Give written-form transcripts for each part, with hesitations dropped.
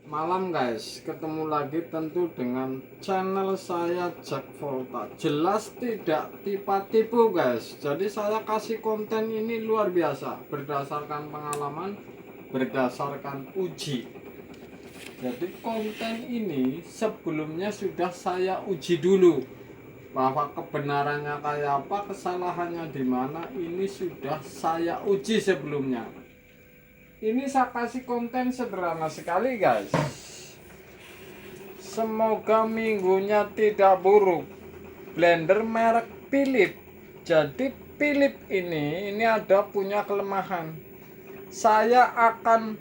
Malam guys, ketemu lagi tentu dengan channel saya Jack Volta. Jelas tidak tipu guys. Jadi saya kasih konten ini luar biasa, berdasarkan pengalaman, berdasarkan uji. Jadi konten ini sebelumnya sudah saya uji dulu, bahwa kebenarannya kayak apa, kesalahannya di mana, ini sudah saya uji sebelumnya. Ini saya kasih konten sederhana sekali guys. Semoga minggunya tidak buruk. Blender merek Philips. Jadi Philips ini ada punya kelemahan. Saya akan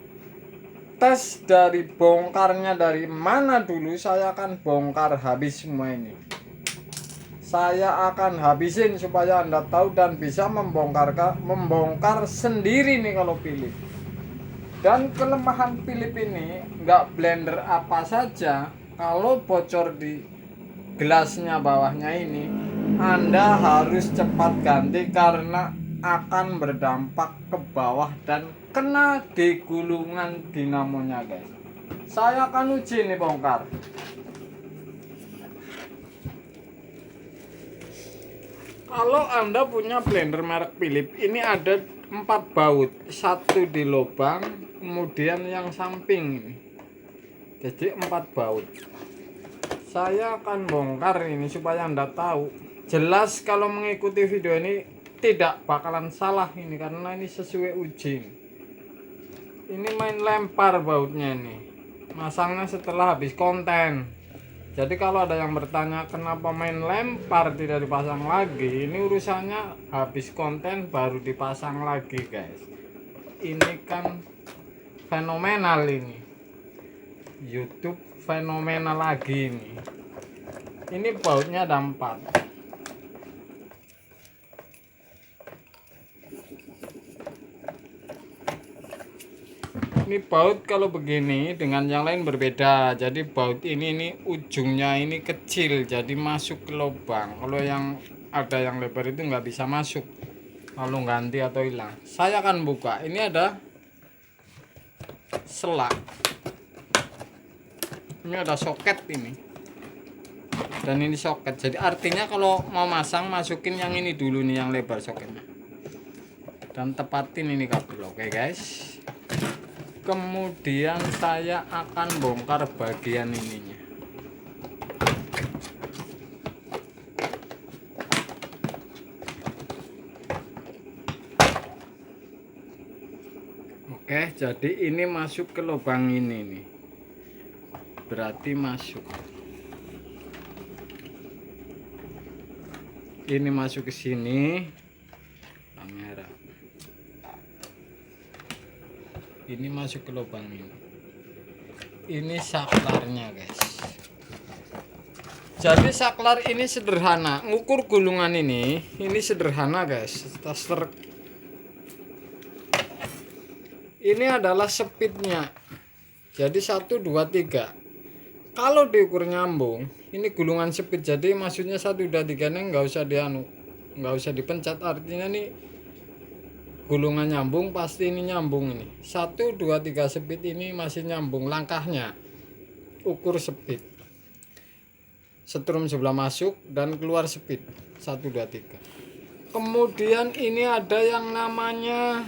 tes dari bongkarnya dari mana dulu. Saya akan bongkar habis semua ini. Saya akan habisin supaya Anda tahu dan bisa membongkar sendiri nih kalau Philips. Dan kelemahan Philips ini nggak blender apa saja, kalau bocor di gelasnya bawahnya ini, Anda harus cepat ganti karena akan berdampak ke bawah dan kena di gulungan dinamonya guys. Saya akan uji nih bongkar. Kalau Anda punya blender merek Philips, ini ada 4 baut, satu di lubang, kemudian yang samping ini. Jadi 4 baut. Saya akan bongkar ini supaya Anda tahu. Jelas kalau mengikuti video ini tidak bakalan salah ini karena ini sesuai uji. Ini main lempar bautnya ini. Masangnya setelah habis konten. Jadi kalau ada yang bertanya kenapa main lempar tidak dipasang lagi, ini urusannya habis konten baru dipasang lagi guys. Ini kan fenomenal ini, YouTube fenomenal lagi ini. Ini bautnya ada 4. Ini baut kalau begini dengan yang lain berbeda. Jadi baut ini ujungnya ini kecil, jadi masuk ke lubang. Kalau yang ada yang lebar itu nggak bisa masuk. Lalu ganti atau hilang. Saya akan buka. Ini ada selak. Ini ada soket ini. Dan ini soket. Jadi artinya kalau mau masang, masukin yang ini dulu nih, yang lebar soketnya. Dan tepatin ini kabel. Oke guys. Kemudian saya akan bongkar bagian ininya. Oke, jadi ini masuk ke lubang ini nih. Berarti masuk. Ini masuk ke sini. Kamera. Ini masuk ke lubang ini. Ini saklarnya guys. Jadi saklar ini sederhana, ngukur gulungan ini sederhana guys. Ini adalah speednya. Jadi 1, 2, 3. Kalau diukur nyambung, ini gulungan speed. Jadi maksudnya 1, 2, 3 ini nggak usah dipencet. Artinya nih gulungan nyambung, pasti ini nyambung ini. 1, 2, 3 speed ini masih nyambung langkahnya. Ukur speed. Setrum sebelah masuk dan keluar speed. 1, 2, 3. Kemudian ini ada yang namanya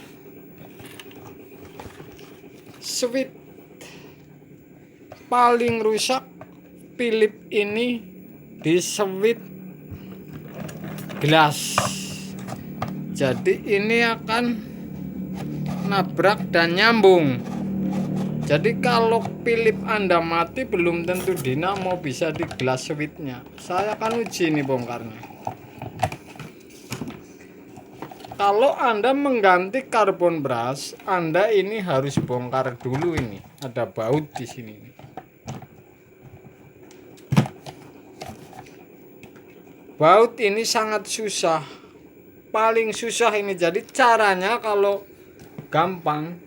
switch. Paling rusak Philips ini di switch gelas. Jadi ini akan nabrak dan nyambung. Jadi kalau Philips Anda mati, belum tentu dinamo bisa di gelas switchnya. Saya akan uji nih bongkarnya. Kalau Anda mengganti karbon brush, Anda ini harus bongkar dulu ini. Ada baut di sini. Baut ini sangat susah. Paling susah ini. Jadi caranya kalau gampang,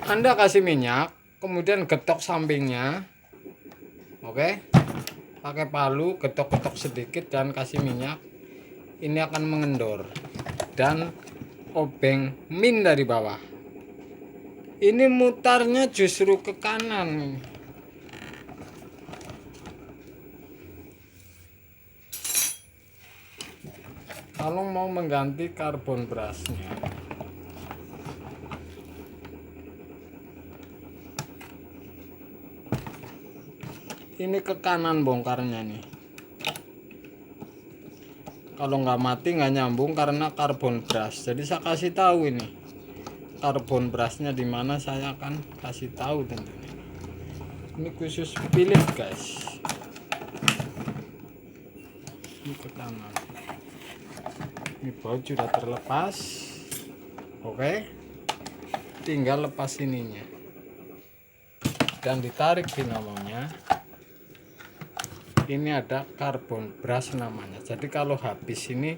Anda kasih minyak, kemudian getok sampingnya. Oke. Pakai palu, getok-getok sedikit dan kasih minyak. Ini akan mengendor dan obeng min dari bawah. Ini mutarnya justru ke kanan. Kalau mau mengganti karbon brasnya, ini ke kanan bongkarnya nih. Kalau nggak mati nggak nyambung karena karbon bras. Jadi saya kasih tahu ini karbon brasnya di mana, saya akan kasih tahu tentunya. Ini khusus Philips guys. Ini ke kanan. Ini baut sudah terlepas. Oke, tinggal lepas ininya dan ditarik dinamonya. Ini ada karbon bras namanya. Jadi kalau habis ini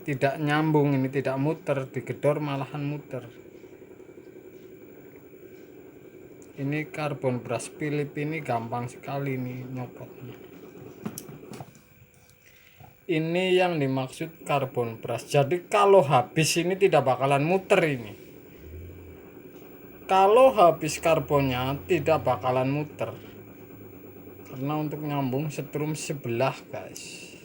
tidak nyambung, ini tidak muter, digedor malahan muter. Ini karbon bras Philips ini gampang sekali nih nyopotnya. Ini yang dimaksud karbon bras. Jadi kalau habis ini tidak bakalan muter ini. Kalau habis karbonnya tidak bakalan muter. Karena untuk nyambung setrum sebelah guys.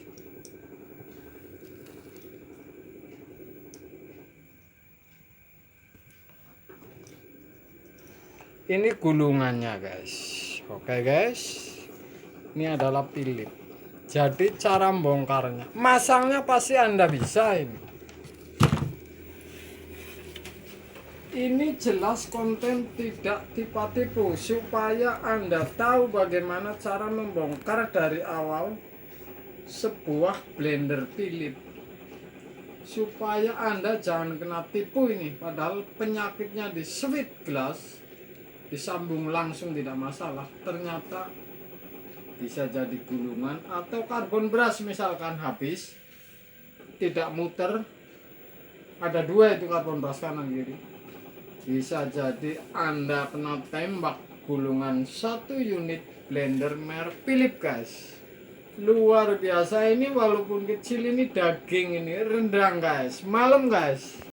Ini gulungannya guys. Oke guys. Ini adalah Philips. Jadi cara bongkarnya, masangnya pasti Anda bisa ini. Ini jelas konten tidak tipu-tipu, supaya Anda tahu bagaimana cara membongkar dari awal sebuah blender Philips. Supaya Anda jangan kena tipu ini, padahal penyakitnya di switch glass, disambung langsung tidak masalah, ternyata bisa jadi gulungan atau karbon bras misalkan habis tidak muter, ada dua itu karbon bras kanan kiri, bisa jadi Anda kena tembak gulungan 1 unit blender merek Philips guys. Luar biasa ini, walaupun kecil ini daging ini rendang guys, malam guys.